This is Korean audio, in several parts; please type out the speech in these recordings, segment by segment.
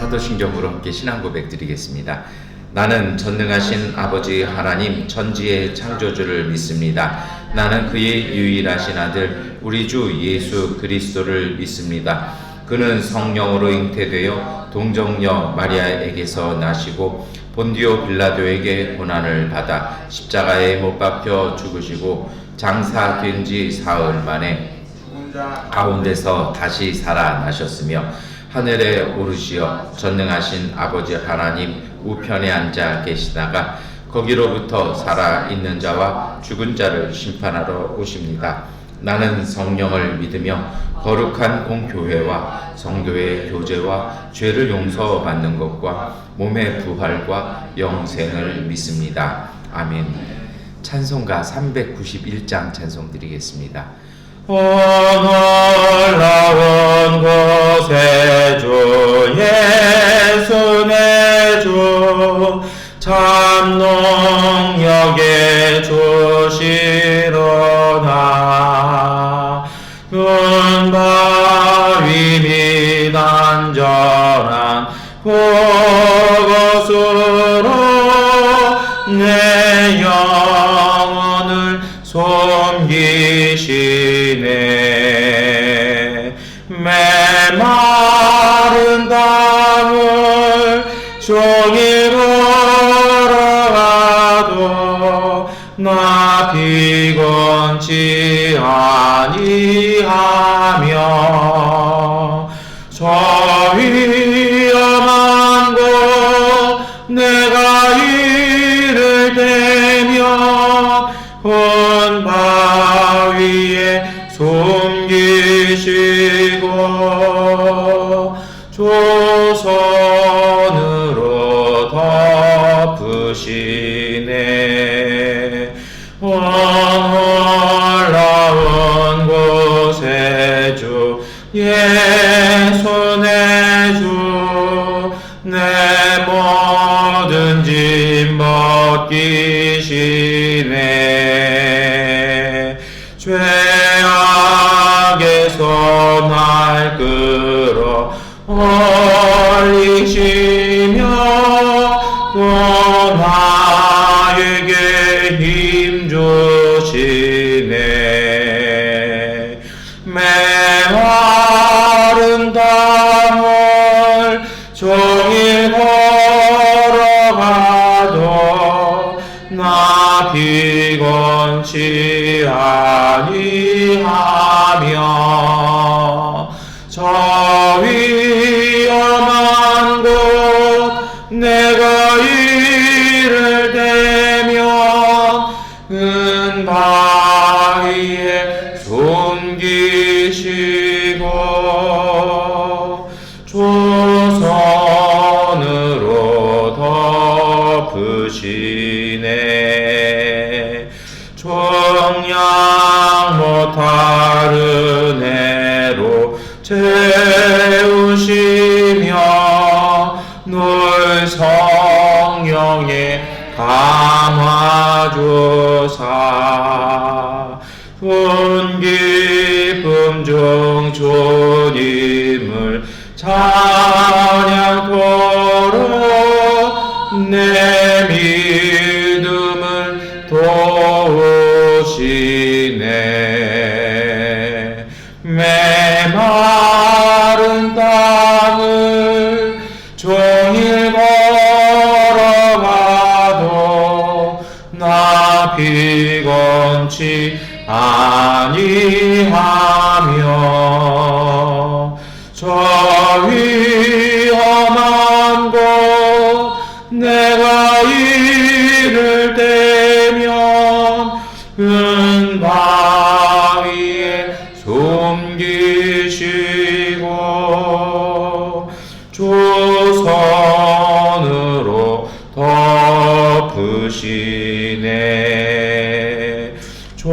사도신경으로 함께 신앙 고백 드리겠습니다. 나는 전능하신 아버지 하나님 천지의 창조주를 믿습니다. 나는 그의 유일하신 아들 우리 주 예수 그리스도를 믿습니다. 그는 성령으로 잉태되어 동정녀 마리아에게서 나시고 본디오 빌라도에게 고난을 받아 십자가에 못 박혀 죽으시고 장사된 지 사흘 만에 가운데서 다시 살아나셨으며 하늘에 오르시어 전능하신 아버지 하나님 우편에 앉아 계시다가 거기로부터 살아있는 자와 죽은 자를 심판하러 오십니다. 나는 성령을 믿으며 거룩한 공교회와 성도의 교제와 죄를 용서받는 것과 몸의 부활과 영생을 믿습니다. 아멘. 찬송가 391장 찬송 드리겠습니다. 놀라운 곳에 주 예수 내 주 참 농력에 주시로다. 큰 바위 및 안전한 그곳으로 내 영혼을 섬기시네. 메마른 땅을 종일 걸어가도 나 피곤치 아니하며 저 위험한 곳 내가 이를 대면 큰 바위에 숨기시고 조선으로 덮으시네. 놀라운 곳에 주 예수 내 주 내 모든 짐 벗기시네. 죄악에서 날 끌어 올리시며 또 나에게 힘 주시네. 메마른 땅을 종일 걸어가도 나 피곤치 아니하며 저 위험한 곳 내가 이를 대면 은 바위에 숨기시고 조선으로 덮으시네. 종양 못하는 애로 채우시며 늘 성령에 감화주사 큰 기쁨 중 주님을 찬양토록 내 믿음을 도우시네. 메마른 땅을 종일 걸어가도 나 피곤치 아니하며 저 위험한 곳 내가 이를 대면 은 바위에 숨기시고 조선으로 덮으시네. 주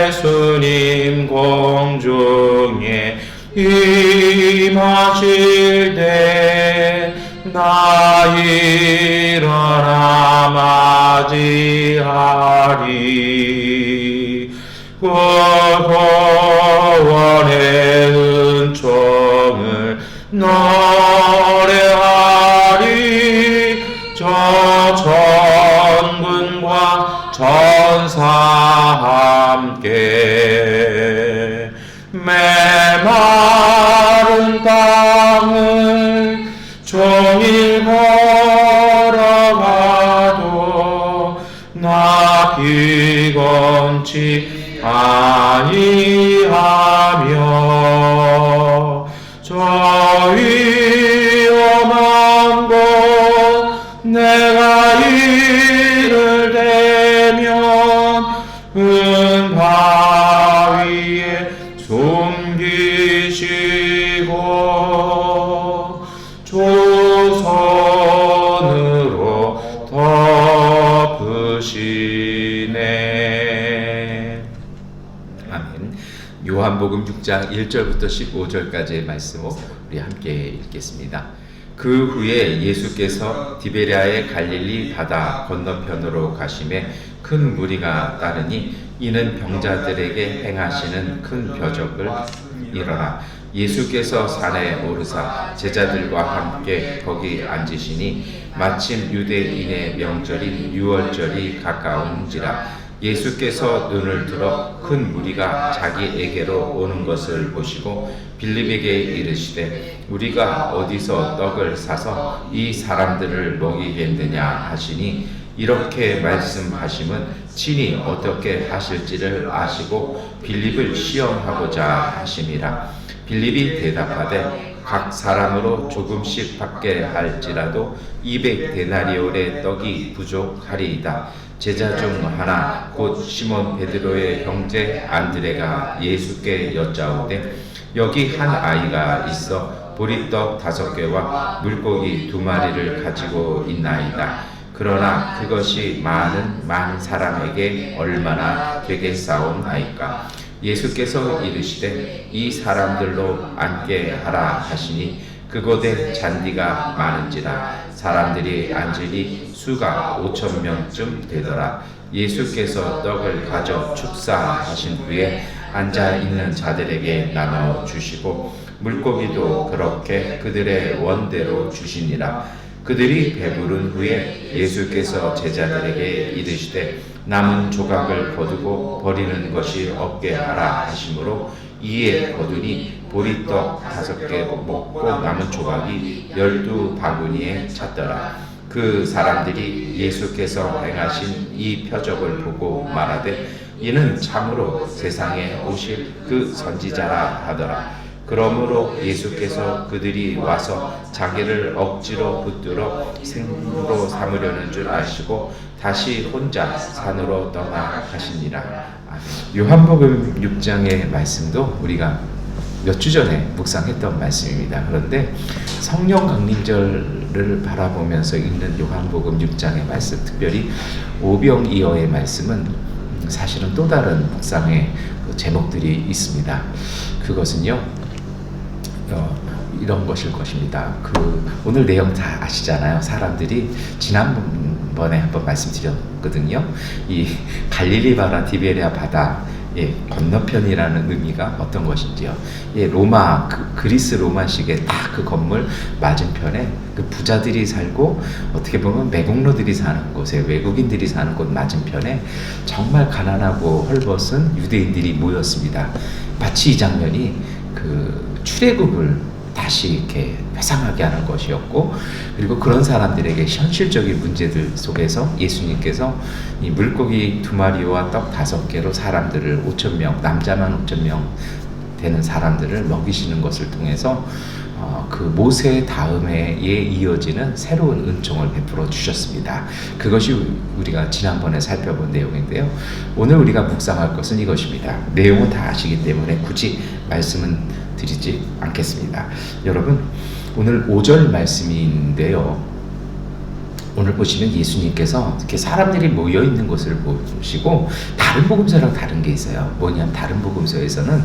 예수님 공중에 임하실 때 나 일어나 맞이하리. 그 구원의 은총을 너 전사 함께 메마른 땅을 종일 걸어가도 나 피곤치 아니하며 저 위험한 곳 내가 이를 대면 은바위에 숨기시고 조선으로 덮으시네. 아멘. 요한복음 6장 1절부터 15절까지의 말씀을 우리 함께 읽겠습니다. 그 후에 예수께서 디베랴의 갈릴리 바다 건너편으로 가심에 큰 무리가 따르니 이는 병자들에게 행하시는 큰 표적을 이뤄라. 예수께서 산에 오르사 제자들과 함께 거기 앉으시니 마침 유대인의 명절인 유월절이 가까운지라. 예수께서 눈을 들어 큰 무리가 자기에게로 오는 것을 보시고 빌립에게 이르시되 우리가 어디서 떡을 사서 이 사람들을 먹이겠느냐 하시니 이렇게 말씀하심은 친히 어떻게 하실지를 아시고 빌립을 시험하고자 하심이라. 빌립이 대답하되 각 사람으로 조금씩 받게 할지라도 200데나리온의 떡이 부족하리이다. 제자 중 하나 곧 시몬 베드로의 형제 안드레가 예수께 여짜오되 여기 한 아이가 있어 보리떡 5개와 물고기 2마리를 가지고 있나이다. 그러나 그것이 많은 사람에게 얼마나 되겠사옵나이까. 예수께서 이르시되 이 사람들로 앉게 하라 하시니 그곳에 잔디가 많은지라. 사람들이 앉으니 수가 5,000명쯤 되더라. 예수께서 떡을 가져 축사하신 후에 앉아있는 자들에게 나눠 주시고 물고기도 그렇게 그들의 원대로 주시니라. 그들이 배부른 후에 예수께서 제자들에게 이르시되 남은 조각을 거두고 버리는 것이 없게 하라 하시므로 이에 거두니 보리떡 5개 먹고 남은 조각이 12바구니에 찼더라. 그 사람들이 예수께서 행하신 이 표적을 보고 말하되 이는 참으로 세상에 오실 그 선지자라 하더라. 그러므로 예수께서 그들이 와서 자기를 억지로 붙들어 생으로 삼으려는 줄 아시고 다시 혼자 산으로 떠나가시니라. 요한복음 6장의 말씀도 우리가 몇 주 전에 묵상했던 말씀입니다. 그런데 성령 강림절을 바라보면서 읽는 요한복음 6장의 말씀, 특별히 오병이어의 말씀은 사실은 또 다른 묵상의 제목들이 있습니다. 그것은요, 이런 것일 것입니다. 오늘 내용 다 아시잖아요. 사람들이 지난번에 한번 말씀드렸거든요. 이 갈릴리 바다, 디베랴 바다 건너편이라는 의미가 어떤 것인지요. 로마, 그리스 로마식의 딱 그 건물 맞은편에 그 부자들이 살고 어떻게 보면 매국노들이 사는 곳에, 외국인들이 사는 곳 맞은편에 정말 가난하고 헐벗은 유대인들이 모였습니다. 마치 이 장면이 그 출애굽을 다시 이렇게 회상하게 하는 것이었고, 그리고 그런 사람들에게 현실적인 문제들 속에서 예수님께서 이 물고기 2마리와 떡 5개로 사람들을 5,000명, 남자만 5,000명 되는 사람들을 먹이시는 것을 통해서 그 모세 다음에 이어지는 새로운 은총을 베풀어 주셨습니다. 그것이 우리가 지난번에 살펴본 내용인데요. 오늘 우리가 묵상할 것은 이것입니다. 내용은 다 아시기 때문에 굳이 말씀은 드리지 않겠습니다. 여러분, 오늘 5절 말씀인데요. 오늘 보시면 예수님께서 이렇게 사람들이 모여 있는 것을 보시고 다른 복음서랑 다른 게 있어요. 뭐냐면 다른 복음서에서는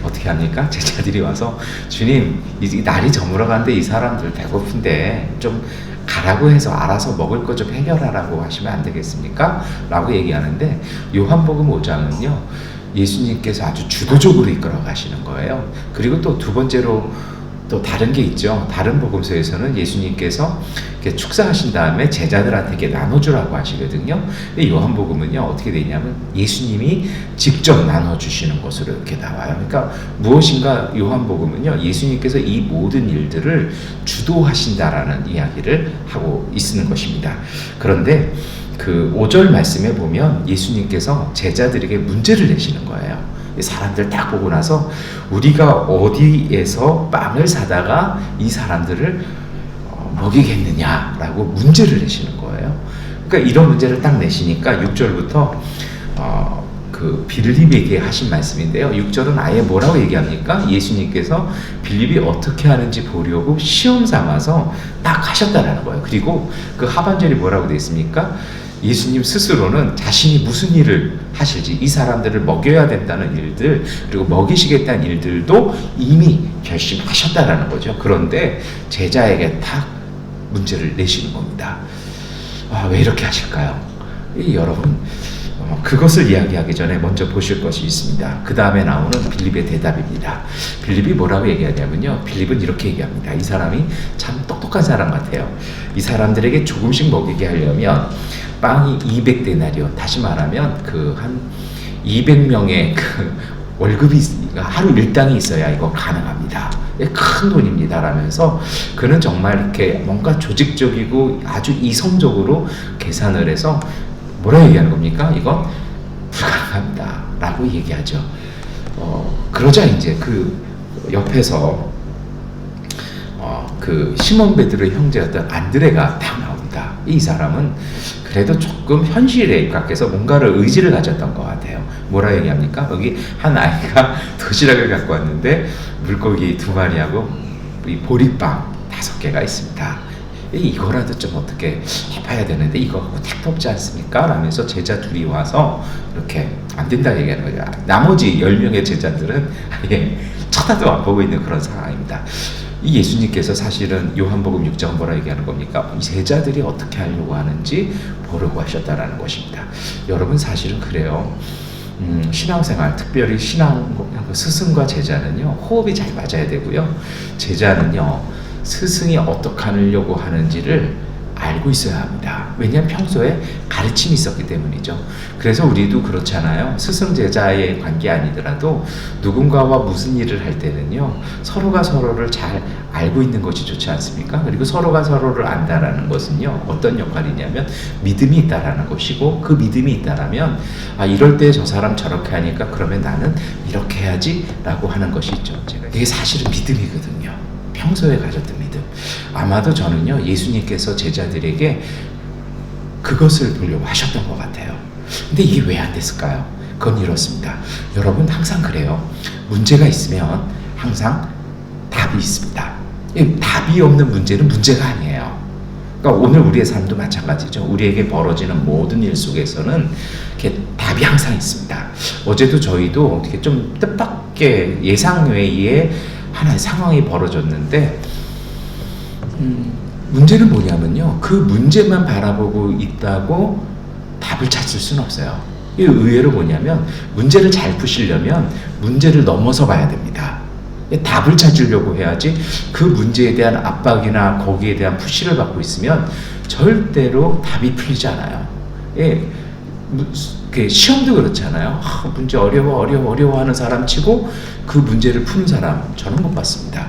어떻게 합니까? 제자들이 와서 주님, 이 날이 저물어 가는데 이 사람들 배고픈데 좀 가라고 해서 알아서 먹을 것 좀 해결하라고 하시면 안 되겠습니까? 라고 얘기하는데 요한복음 5장은요. 예수님께서 아주 주도적으로 이끌어 가시는 거예요. 그리고 또 두 번째로 또 다른 게 있죠. 다른 복음서에서는 예수님께서 이렇게 축사하신 다음에 제자들한테 이렇게 나눠주라고 하시거든요. 근데 요한복음은요, 어떻게 되냐면 예수님이 직접 나눠주시는 것으로 이렇게 나와요. 그러니까 무엇인가 요한복음은요, 예수님께서 이 모든 일들을 주도하신다라는 이야기를 하고 있는 것입니다. 그런데 그 5절 말씀에 보면 예수님께서 제자들에게 문제를 내시는 거예요. 사람들 딱 보고 나서 우리가 어디에서 빵을 사다가 이 사람들을 먹이겠느냐라고 문제를 내시는 거예요. 그러니까 이런 문제를 딱 내시니까 6절부터 그 빌립에게 하신 말씀인데요. 6절은 아예 뭐라고 얘기합니까? 예수님께서 빌립이 어떻게 하는지 보려고 시험 삼아서 딱 하셨다라는 거예요. 그리고 그 하반절이 뭐라고 되어 있습니까? 예수님 스스로는 자신이 무슨 일을 하실지, 이 사람들을 먹여야 된다는 일들, 그리고 먹이시겠다는 일들도 이미 결심하셨다라는 거죠. 그런데 제자에게 딱 문제를 내시는 겁니다. 왜 이렇게 하실까요? 여러분, 그것을 이야기하기 전에 먼저 보실 것이 있습니다. 그 다음에 나오는 빌립의 대답입니다. 빌립이 뭐라고 얘기하냐면요, 빌립은 이렇게 얘기합니다. 이 사람이 참 똑똑한 사람 같아요. 이 사람들에게 조금씩 먹이게 하려면 빵이 200데나리온, 다시 말하면 그 한 200명의 그 월급이 하루 일당이 있어야 이거 가능합니다. 큰 돈입니다. 라면서 그는 정말 이렇게 뭔가 조직적이고 아주 이성적으로 계산을 해서 뭐라 얘기하는 겁니까? 이건 불가능합니다. 라고 얘기하죠. 그러자 이제 그 옆에서 그 시몬 베드로의 형제였던 안드레가 딱 나옵니다. 이 사람은 그래도 조금 현실에 입각해서 뭔가를 의지를 가졌던 것 같아요. 뭐라 얘기합니까? 여기 한 아이가 도시락을 갖고 왔는데 물고기 2마리하고 이 보리빵 5개가 있습니다. 이거라도 좀 어떻게 해봐야 되는데 이거 택도 없지 않습니까? 라면서 제자 둘이 와서 이렇게 안 된다 얘기하는 거죠. 나머지 10명의 제자들은 아예 쳐다도 안 보고 있는 그런 상황입니다. 이 예수님께서 사실은 요한복음 6장은 뭐라 얘기하는 겁니까? 이 제자들이 어떻게 하려고 하는지 보려고 하셨다라는 것입니다. 여러분, 사실은 그래요. 신앙생활, 특별히 스승과 제자는요, 호흡이 잘 맞아야 되고요. 제자는요, 스승이 어떻게 하려고 하는지를 알고 있어야 합니다. 왜냐하면 평소에 가르침이 있었기 때문이죠. 그래서 우리도 그렇잖아요. 스승 제자의 관계 아니더라도 누군가와 무슨 일을 할 때는요, 서로가 서로를 잘 알고 있는 것이 좋지 않습니까? 그리고 서로가 서로를 안다라는 것은요, 어떤 역할이냐면 믿음이 있다라는 것이고, 그 믿음이 있다라면 이럴 때 저 사람 저렇게 하니까 그러면 나는 이렇게 해야지 라고 하는 것이 있죠. 이게 사실은 믿음이거든요. 평소에 가졌던 믿음. 아마도 저는요, 예수님께서 제자들에게 그것을 보려고 하셨던 것 같아요. 근데 이게 왜 안 됐을까요? 그건 이렇습니다. 여러분, 항상 그래요. 문제가 있으면 항상 답이 있습니다. 답이 없는 문제는 문제가 아니에요. 그러니까 오늘 우리의 삶도 마찬가지죠. 우리에게 벌어지는 모든 일 속에서는 이렇게 답이 항상 있습니다. 어제도 저희도 이렇게 좀 뜻밖의 예상 외에 하나의 상황이 벌어졌는데, 문제는 뭐냐면요, 그 문제만 바라보고 있다고 답을 찾을 수는 없어요. 이게 의외로 뭐냐면, 문제를 잘 푸시려면 문제를 넘어서 봐야 됩니다. 답을 찾으려고 해야지, 그 문제에 대한 압박이나 거기에 대한 푸시를 받고 있으면 절대로 답이 풀리지 않아요. 시험도 그렇잖아요. 문제 어려워 하는 사람 치고 그 문제를 푸는 사람 저는 못 봤습니다.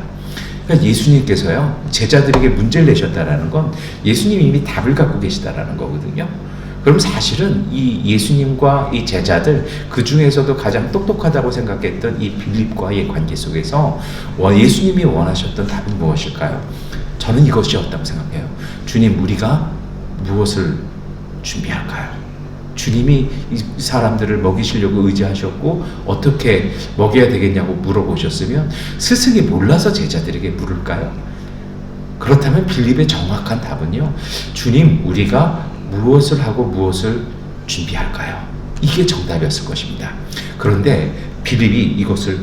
그러니까 예수님께서요, 제자들에게 문제를 내셨다라는 건 예수님이 이미 답을 갖고 계시다라는 거거든요. 그럼 사실은 이 예수님과 이 제자들, 그 중에서도 가장 똑똑하다고 생각했던 이 빌립과의 관계 속에서 예수님이 원하셨던 답은 무엇일까요? 저는 이것이었다고 생각해요. 주님, 우리가 무엇을 준비할까요? 주님이 이 사람들을 먹이시려고 의지하셨고 어떻게 먹여야 되겠냐고 물어보셨으면 스승이 몰라서 제자들에게 물을까요? 그렇다면 빌립의 정확한 답은요, 주님, 우리가 무엇을 하고 무엇을 준비할까요? 이게 정답이었을 것입니다. 그런데 빌립이 이것을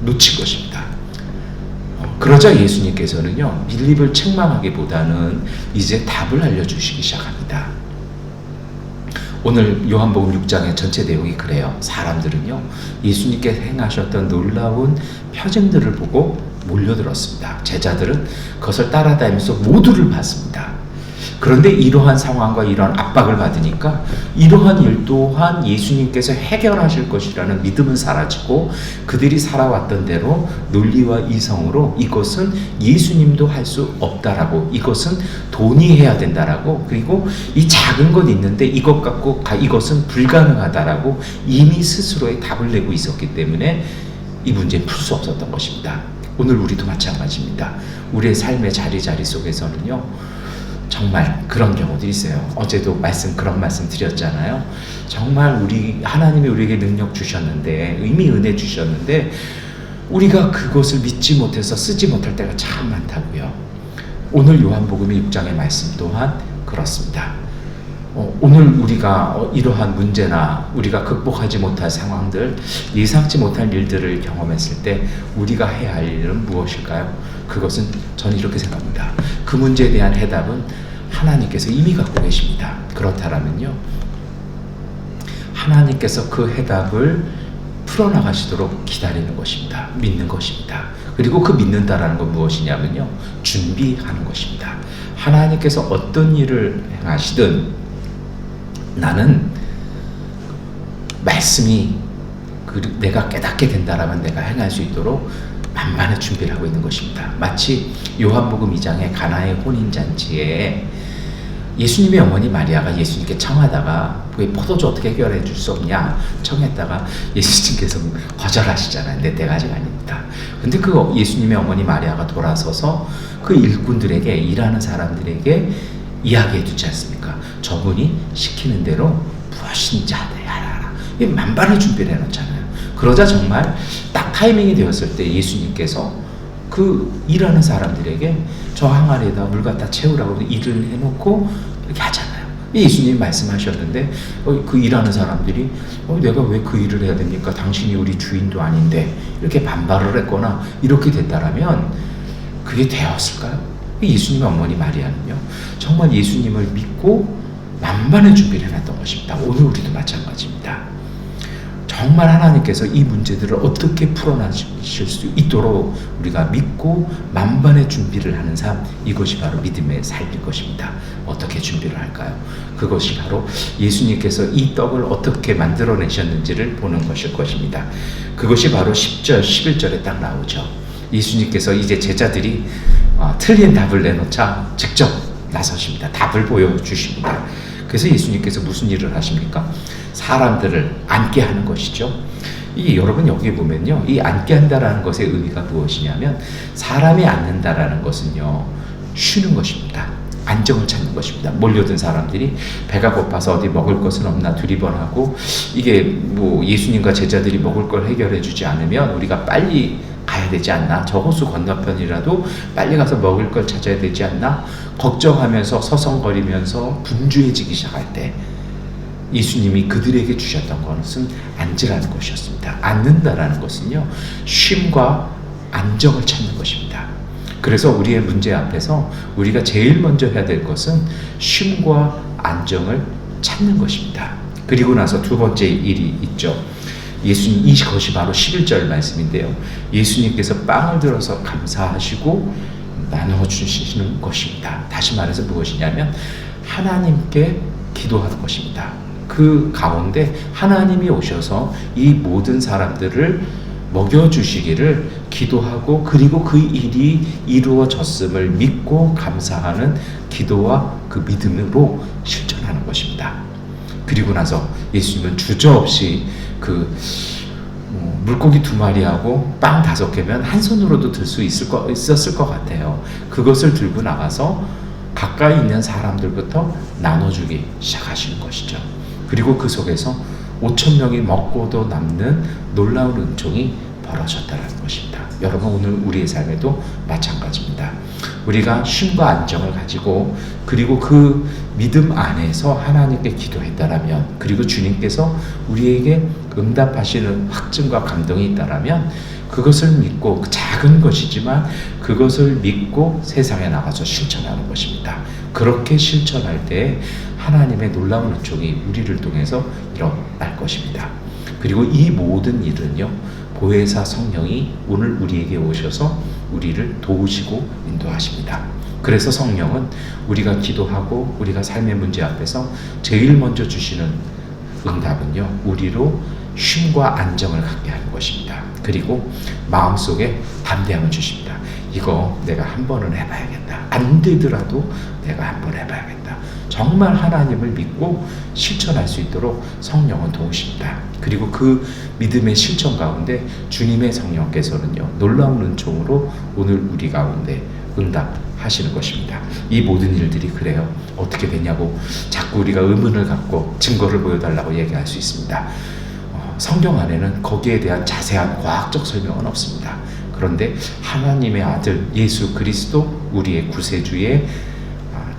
놓친 것입니다. 그러자 예수님께서는요, 빌립을 책망하기보다는 이제 답을 알려주시기 시작합니다. 오늘 요한복음 6장의 전체 내용이 그래요. 사람들은요, 예수님께 행하셨던 놀라운 표징들을 보고 몰려들었습니다. 제자들은 그것을 따라다니면서 모두를 봤습니다. 그런데 이러한 상황과 이러한 압박을 받으니까 이러한 일 또한 예수님께서 해결하실 것이라는 믿음은 사라지고 그들이 살아왔던 대로 논리와 이성으로 이것은 예수님도 할 수 없다라고, 이것은 돈이 해야 된다라고, 그리고 이 작은 것 있는데 이것 갖고 이것은 불가능하다라고 이미 스스로의 답을 내고 있었기 때문에 이 문제는 풀 수 없었던 것입니다. 오늘 우리도 마찬가지입니다. 우리의 삶의 자리 속에서는요, 정말 그런 경우들이 있어요. 어제도 그런 말씀 드렸잖아요. 정말 하나님이 우리에게 능력 주셨는데, 이미 은혜 주셨는데, 우리가 그것을 믿지 못해서 쓰지 못할 때가 참 많다고요. 오늘 요한복음의 6장의 말씀 또한 그렇습니다. 오늘 우리가 이러한 문제나 우리가 극복하지 못할 상황들, 예상치 못할 일들을 경험했을 때 우리가 해야 할 일은 무엇일까요? 그것은 저는 이렇게 생각합니다. 그 문제에 대한 해답은 하나님께서 이미 갖고 계십니다. 그렇다면요, 하나님께서 그 해답을 풀어나가시도록 기다리는 것입니다. 믿는 것입니다. 그리고 그 믿는다라는 건 무엇이냐면요, 준비하는 것입니다. 하나님께서 어떤 일을 행하시든 나는 말씀이 내가 깨닫게 된다라면 내가 행할 수 있도록 만반의 준비를 하고 있는 것입니다. 마치 요한복음 2장의 가나의 혼인잔치에 예수님의 어머니 마리아가 예수님께 청하다가 그 포도주 어떻게 해결해 줄 수 없냐 청했다가 예수님께서 거절하시잖아요. 내 때가 아직 아닙니다. 근데 그 예수님의 어머니 마리아가 돌아서서 그 일꾼들에게, 일하는 사람들에게 이야기해 주지 않습니까? 저분이 시키는 대로 무엇인지 하라. 이 만반의 준비를 해놓잖아요. 그러자 정말 딱 타이밍이 되었을 때 예수님께서 그 일하는 사람들에게 저 항아리에다 물 갖다 채우라고 일을 해놓고 이렇게 하잖아요. 예수님이 말씀하셨는데 그 일하는 사람들이 내가 왜 그 일을 해야 됩니까? 당신이 우리 주인도 아닌데, 이렇게 반발을 했거나 이렇게 됐다라면 그게 되었을까요? 예수님의 어머니 마리아는요, 정말 예수님을 믿고 만반의 준비를 해놨던 것입니다. 오늘 우리도 마찬가지입니다. 정말 하나님께서 이 문제들을 어떻게 풀어나실 수 있도록 우리가 믿고 만반의 준비를 하는 삶, 이것이 바로 믿음의 삶일 것입니다. 어떻게 준비를 할까요? 그것이 바로 예수님께서 이 떡을 어떻게 만들어내셨는지를 보는 것일 것입니다. 그것이 바로 10절, 11절에 딱 나오죠. 예수님께서 이제 제자들이 틀린 답을 내놓자 직접 나서십니다. 답을 보여주십니다. 그래서 예수님께서 무슨 일을 하십니까? 사람들을 앉게 하는 것이죠. 여러분 여기 보면요, 이 앉게 한다라는 것의 의미가 무엇이냐면, 사람이 앉는다라는 것은요, 쉬는 것입니다. 안정을 찾는 것입니다. 몰려든 사람들이 배가 고파서 어디 먹을 것은 없나 두리번하고, 이게 예수님과 제자들이 먹을 걸 해결해 주지 않으면 우리가 빨리 가야 되지 않나? 저 호수 건너편이라도 빨리 가서 먹을 걸 찾아야 되지 않나? 걱정하면서 서성거리면서 분주해지기 시작할 때 예수님이 그들에게 주셨던 것은 앉으라는 것이었습니다. 앉는다라는 것은요, 쉼과 안정을 찾는 것입니다. 그래서 우리의 문제 앞에서 우리가 제일 먼저 해야 될 것은 쉼과 안정을 찾는 것입니다. 그리고 나서 두 번째 일이 있죠. 예수님, 이것이 바로 11절 말씀인데요. 예수님께서 빵을 들어서 감사하시고 나눠주시는 것입니다. 다시 말해서 무엇이냐면 하나님께 기도하는 것입니다. 그 가운데 하나님이 오셔서 이 모든 사람들을 먹여주시기를 기도하고, 그리고 그 일이 이루어졌음을 믿고 감사하는 기도와 그 믿음으로 실천하는 것입니다. 그리고 나서 예수님은 주저없이 물고기 2마리하고 빵 5개면 한 손으로도 들 수 있었을 것 같아요. 그것을 들고 나가서 가까이 있는 사람들부터 나눠주기 시작하시는 것이죠. 그리고 그 속에서 5,000명이 먹고도 남는 놀라운 은총이 벌어졌다는 것입니다. 여러분, 오늘 우리의 삶에도 마찬가지입니다. 우리가 쉼과 안정을 가지고, 그리고 그 믿음 안에서 하나님께 기도했다라면, 그리고 주님께서 우리에게 응답하시는 확증과 감동이 있다라면, 그것을 믿고, 작은 것이지만 그것을 믿고 세상에 나가서 실천하는 것입니다. 그렇게 실천할 때 하나님의 놀라운 은총이 우리를 통해서 일어날 것입니다. 그리고 이 모든 일은요, 보혜사 성령이 오늘 우리에게 오셔서 우리를 도우시고 인도하십니다. 그래서 성령은 우리가 기도하고 우리가 삶의 문제 앞에서 제일 먼저 주시는 응답은요, 우리로 쉼과 안정을 갖게 하는 것입니다. 그리고 마음속에 담대함을 주십니다. 이거 내가 한 번은 해봐야겠다. 안 되더라도 내가 한 번 해봐야겠다. 정말 하나님을 믿고 실천할 수 있도록 성령은 도우십니다. 그리고 그 믿음의 실천 가운데 주님의 성령께서는요, 놀라운 은총으로 오늘 우리 가운데 응답하시는 것입니다. 이 모든 일들이 그래요. 어떻게 되냐고 자꾸 우리가 의문을 갖고 증거를 보여달라고 얘기할 수 있습니다. 성경 안에는 거기에 대한 자세한 과학적 설명은 없습니다. 그런데 하나님의 아들 예수 그리스도 우리의 구세주의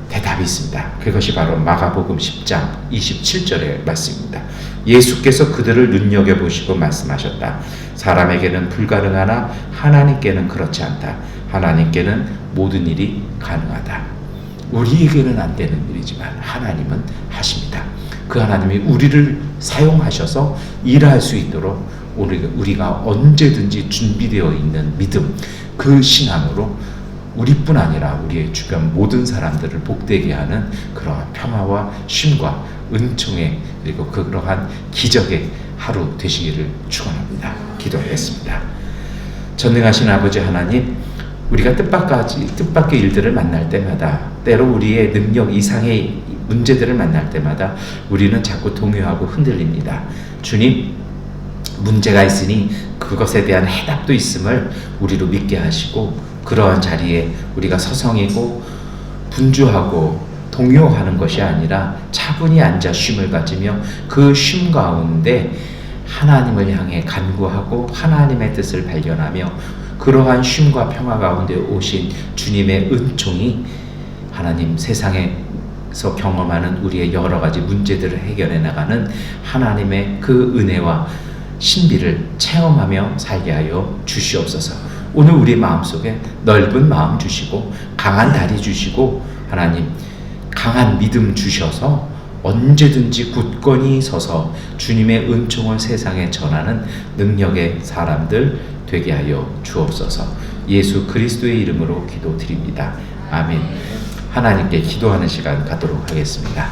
대답이 있습니다. 그것이 바로 마가복음 10장 27절의 말씀입니다. 예수께서 그들을 눈여겨보시고 말씀하셨다. 사람에게는 불가능하나 하나님께는 그렇지 않다. 하나님께는 모든 일이 가능하다. 우리에게는 안 되는 일이지만 하나님은 하십니다. 그 하나님이 우리를 사용하셔서 일할 수 있도록 우리가 언제든지 준비되어 있는 믿음, 그 신앙으로 우리뿐 아니라 우리의 주변 모든 사람들을 복되게 하는 그러한 평화와 쉼과 은총의 그리고 그러한 기적의 하루 되시기를 축원합니다. 기도하겠습니다. 전능하신 아버지 하나님, 우리가 뜻밖의 일들을 만날 때마다, 때로 우리의 능력 이상의 문제들을 만날 때마다 우리는 자꾸 동요하고 흔들립니다. 주님, 문제가 있으니 그것에 대한 해답도 있음을 우리로 믿게 하시고, 그러한 자리에 우리가 서성이고 분주하고 동요하는 것이 아니라 차분히 앉아 쉼을 가지며 그 쉼 가운데 하나님을 향해 간구하고 하나님의 뜻을 발견하며 그러한 쉼과 평화 가운데 오신 주님의 은총이 하나님 세상에서 경험하는 우리의 여러 가지 문제들을 해결해 나가는 하나님의 그 은혜와 신비를 체험하며 살게 하여 주시옵소서. 오늘 우리 마음속에 넓은 마음 주시고 강한 다리 주시고 하나님 강한 믿음 주셔서 언제든지 굳건히 서서 주님의 은총을 세상에 전하는 능력의 사람들 되게 하여 주옵소서. 예수 그리스도의 이름으로 기도드립니다. 아멘. 하나님께 기도하는 시간 갖도록 하겠습니다.